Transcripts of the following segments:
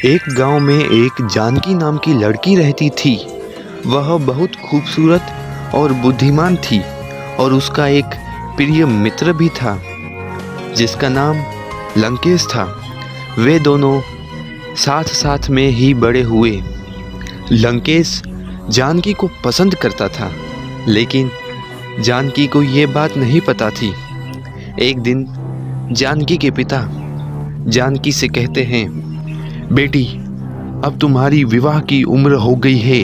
एक गांव में एक जानकी नाम की लड़की रहती थी। वह बहुत खूबसूरत और बुद्धिमान थी और उसका एक प्रिय मित्र भी था जिसका नाम लंकेश था। वे दोनों साथ साथ में ही बड़े हुए। लंकेश जानकी को पसंद करता था, लेकिन जानकी को ये बात नहीं पता थी। एक दिन जानकी के पिता जानकी से कहते हैं, बेटी, अब तुम्हारी विवाह की उम्र हो गई है,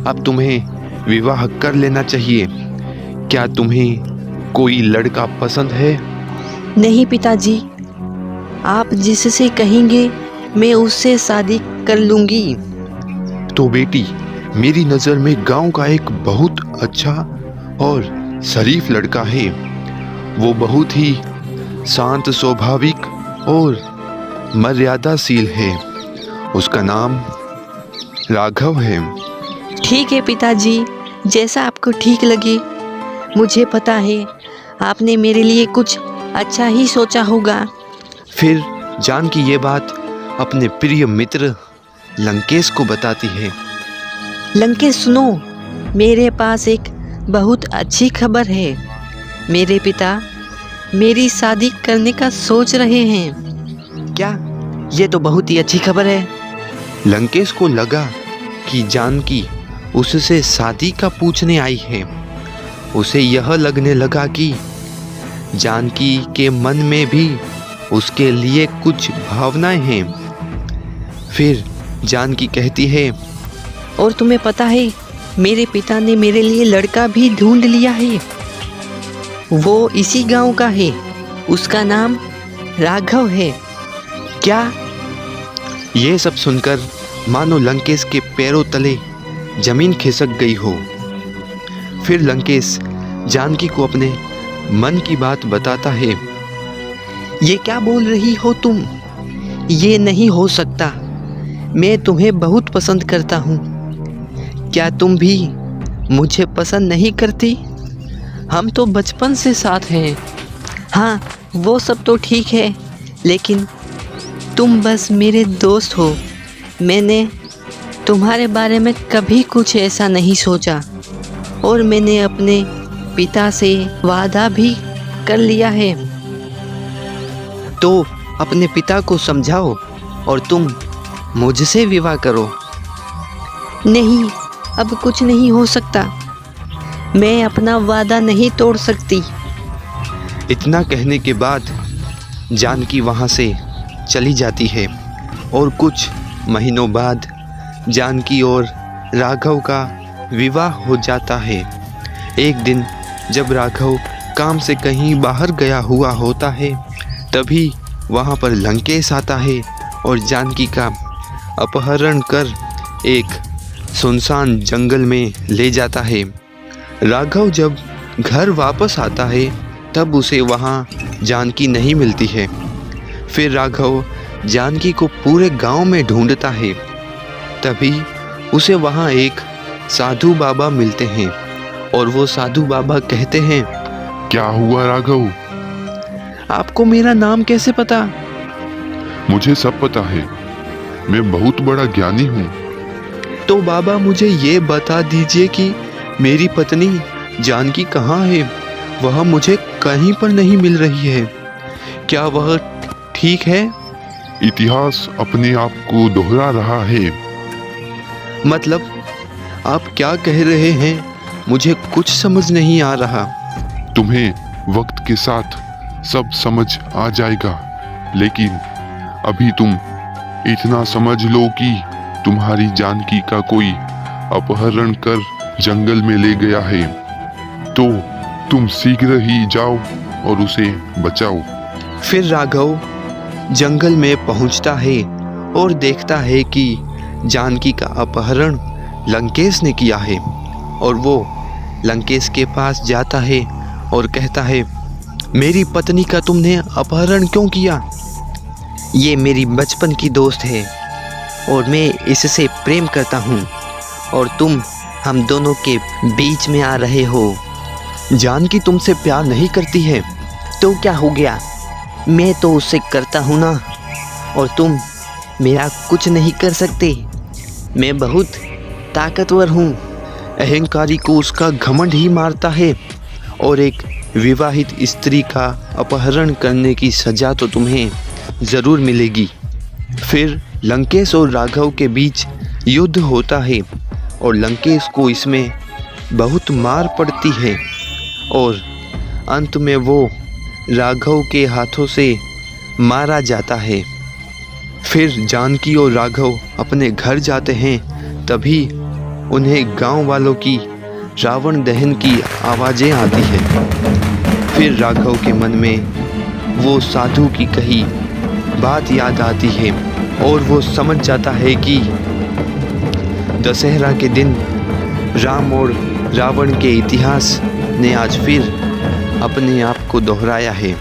अब तुम्हें विवाह कर लेना चाहिए। क्या तुम्हें कोई लड़का पसंद है? नहीं पिताजी, आप जिससे कहेंगे मैं उससे शादी कर लूँगी। तो बेटी, मेरी नज़र में गांव का एक बहुत अच्छा और शरीफ लड़का है। वो बहुत ही शांत स्वभाविक और मर्यादाशील है। उसका नाम राघव है। ठीक है पिताजी, जैसा आपको ठीक लगे। मुझे पता है आपने मेरे लिए कुछ अच्छा ही सोचा होगा। फिर जानकी ये बात अपने प्रिय मित्र लंकेश को बताती है। लंकेश सुनो, मेरे पास एक बहुत अच्छी खबर है। मेरे पिता मेरी शादी करने का सोच रहे हैं। क्या? ये तो बहुत ही अच्छी खबर है। लंकेश को लगा कि जानकी उससे शादी का पूछने आई है। उसे यह लगने लगा कि जानकी के मन में भी उसके लिए कुछ भावनाएं हैं। फिर जानकी कहती है, और तुम्हें पता है, मेरे पिता ने मेरे लिए लड़का भी ढूंढ लिया है। वो इसी गांव का है। उसका नाम राघव है। क्या? ये सब सुनकर मानो लंकेश के पैरों तले जमीन खिसक गई हो। फिर लंकेश जानकी को अपने मन की बात बताता है। ये क्या बोल रही हो तुम? ये नहीं हो सकता। मैं तुम्हें बहुत पसंद करता हूँ। क्या तुम भी मुझे पसंद नहीं करती? हम तो बचपन से साथ हैं। हाँ, वो सब तो ठीक है, लेकिन तुम बस मेरे दोस्त हो। मैंने तुम्हारे बारे में कभी कुछ ऐसा नहीं सोचा, और मैंने अपने पिता से वादा भी कर लिया है। तो अपने पिता को समझाओ और तुम मुझसे विवाह करो। नहीं, अब कुछ नहीं हो सकता। मैं अपना वादा नहीं तोड़ सकती। इतना कहने के बाद जानकी वहाँ से चली जाती है और कुछ महीनों बाद जानकी और राघव का विवाह हो जाता है। एक दिन जब राघव काम से कहीं बाहर गया हुआ होता है, तभी वहाँ पर लंकेश आता है और जानकी का अपहरण कर एक सुनसान जंगल में ले जाता है। राघव जब घर वापस आता है, तब उसे वहाँ जानकी नहीं मिलती है। फिर राघव जानकी को पूरे गांव में ढूंढता है। तभी उसे वहाँ एक साधु बाबा मिलते हैं और वो साधु बाबा कहते हैं, क्या हुआ राघव? आपको मेरा नाम कैसे पता? मुझे सब पता है, मैं बहुत बड़ा ज्ञानी हूँ। तो बाबा, मुझे ये बता दीजिए कि मेरी पत्नी जानकी कहाँ है? वह मुझे कहीं पर नहीं मिल रही है। क्या वह ठीक है? इतिहास अपने आप को दोहरा रहा है। मतलब आप क्या कह रहे हैं? मुझे कुछ समझ नहीं आ रहा। तुम्हें वक्त के साथ सब समझ आ जाएगा, लेकिन अभी तुम इतना समझ लो कि तुम्हारी जानकी का कोई अपहरण कर जंगल में ले गया है। तो तुम शीघ्र ही जाओ और उसे बचाओ। फिर राघव जंगल में पहुंचता है और देखता है कि जानकी का अपहरण लंकेश ने किया है, और वो लंकेश के पास जाता है और कहता है, मेरी पत्नी का तुमने अपहरण क्यों किया? ये मेरी बचपन की दोस्त है और मैं इससे प्रेम करता हूँ, और तुम हम दोनों के बीच में आ रहे हो। जानकी तुमसे प्यार नहीं करती है। तो क्या हो गया? मैं तो उससे करता हूँ ना। और तुम मेरा कुछ नहीं कर सकते। मैं बहुत ताकतवर हूँ। अहंकारी को उसका घमंड ही मारता है और एक विवाहित स्त्री का अपहरण करने की सज़ा तो तुम्हें ज़रूर मिलेगी। फिर लंकेश और राघव के बीच युद्ध होता है और लंकेश को इसमें बहुत मार पड़ती है और अंत में वो राघव के हाथों से मारा जाता है। फिर जानकी और राघव अपने घर जाते हैं, तभी उन्हें गांव वालों की रावण दहन की आवाज़ें आती हैं। फिर राघव के मन में वो साधु की कही बात याद आती है और वो समझ जाता है कि दशहरा के दिन राम और रावण के इतिहास ने आज फिर अपने आप को दोहराया है।